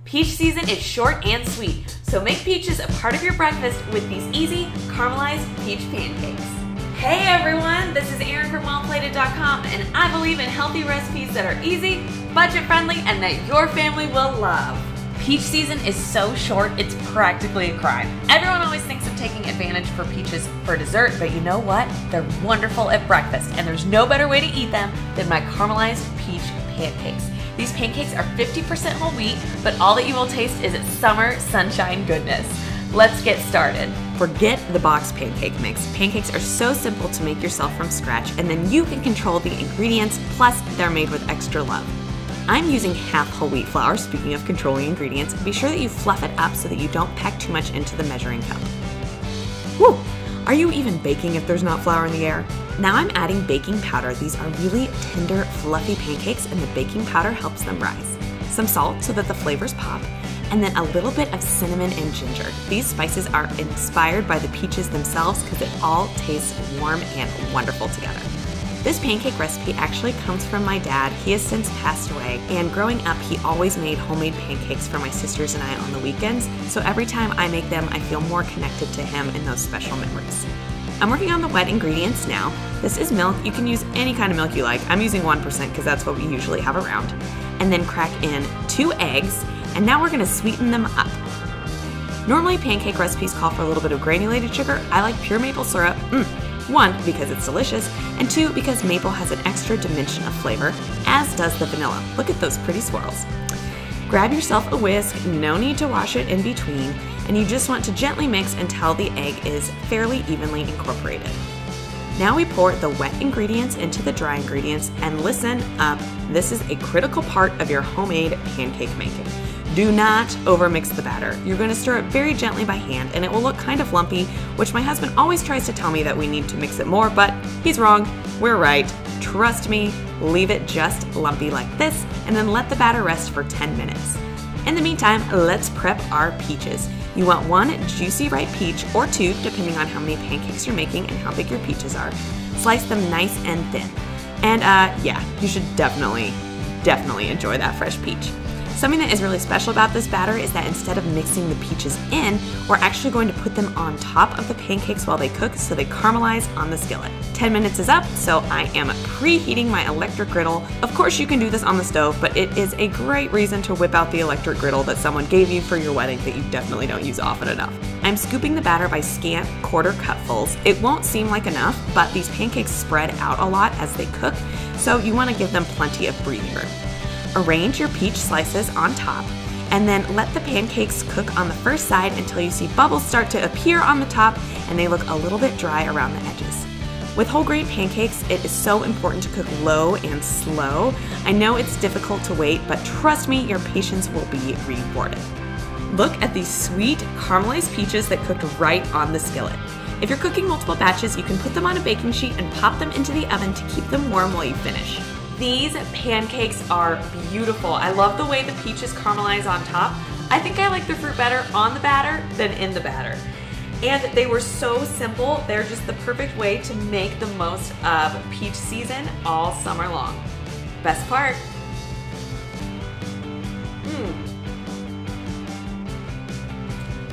Peach season is short and sweet, so make peaches a part of your breakfast with these easy caramelized peach pancakes. Hey everyone, this is Erin from wellplated.com, and I believe in healthy recipes that are easy, budget friendly, and that your family will love. Peach season is so short, it's practically a crime. Everyone always thinks of taking advantage for peaches for dessert, but you know what? They're wonderful at breakfast, and there's no better way to eat them than my caramelized peach pancakes. These pancakes are 50% whole wheat, but all that you will taste is its summer sunshine goodness. Let's get started. Forget the box pancake mix. Pancakes are so simple to make yourself from scratch, and then you can control the ingredients, plus they're made with extra love. I'm using half whole wheat flour. Speaking of controlling ingredients, be sure that you fluff it up so that you don't pack too much into the measuring cup. Whew! Are you even baking if there's not flour in the air? Now I'm adding baking powder. These are really tender, fluffy pancakes, and the baking powder helps them rise. Some salt so that the flavors pop, and then a little bit of cinnamon and ginger. These spices are inspired by the peaches themselves because it all tastes warm and wonderful together. This pancake recipe actually comes from my dad. He has since passed away, and growing up he always made homemade pancakes for my sisters and I on the weekends, so every time I make them I feel more connected to him in those special memories. I'm working on the wet ingredients now. This is milk. You can use any kind of milk you like. I'm using 1% because that's what we usually have around. And then crack in 2 eggs, and now we're going to sweeten them up. Normally pancake recipes call for a little bit of granulated sugar. I like pure maple syrup. 1, because it's delicious, and 2, because maple has an extra dimension of flavor, as does the vanilla. Look at those pretty swirls. Grab yourself a whisk, no need to wash it in between, and you just want to gently mix until the egg is fairly evenly incorporated. Now we pour the wet ingredients into the dry ingredients, and listen up, this is a critical part of your homemade pancake making. Do not overmix the batter. You're going to stir it very gently by hand, and it will look kind of lumpy, which my husband always tries to tell me that we need to mix it more, but he's wrong. We're right. Trust me, leave it just lumpy like this, and then let the batter rest for 10 minutes. In the meantime, let's prep our peaches. You want 1 juicy ripe peach, or 2, depending on how many pancakes you're making and how big your peaches are. Slice them nice and thin. And yeah, you should definitely enjoy that fresh peach. Something that is really special about this batter is that instead of mixing the peaches in, we're actually going to put them on top of the pancakes while they cook so they caramelize on the skillet. 10 minutes is up, so I am preheating my electric griddle. Of course you can do this on the stove, but it is a great reason to whip out the electric griddle that someone gave you for your wedding that you definitely don't use often enough. I'm scooping the batter by scant quarter cupfuls. It won't seem like enough, but these pancakes spread out a lot as they cook, so you want to give them plenty of breathing room. Arrange your peach slices on top, and then let the pancakes cook on the first side until you see bubbles start to appear on the top and they look a little bit dry around the edges. With whole grain pancakes, it is so important to cook low and slow. I know it's difficult to wait, but trust me, your patience will be rewarded. Look at these sweet caramelized peaches that cooked right on the skillet. If you're cooking multiple batches, you can put them on a baking sheet and pop them into the oven to keep them warm while you finish. These pancakes are beautiful. I love the way the peaches caramelize on top. I think I like the fruit better on the batter than in the batter. And they were so simple. They're just the perfect way to make the most of peach season all summer long. Best part.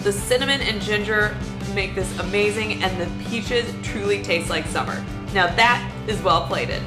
The cinnamon and ginger make this amazing, and the peaches truly taste like summer. Now that is well plated.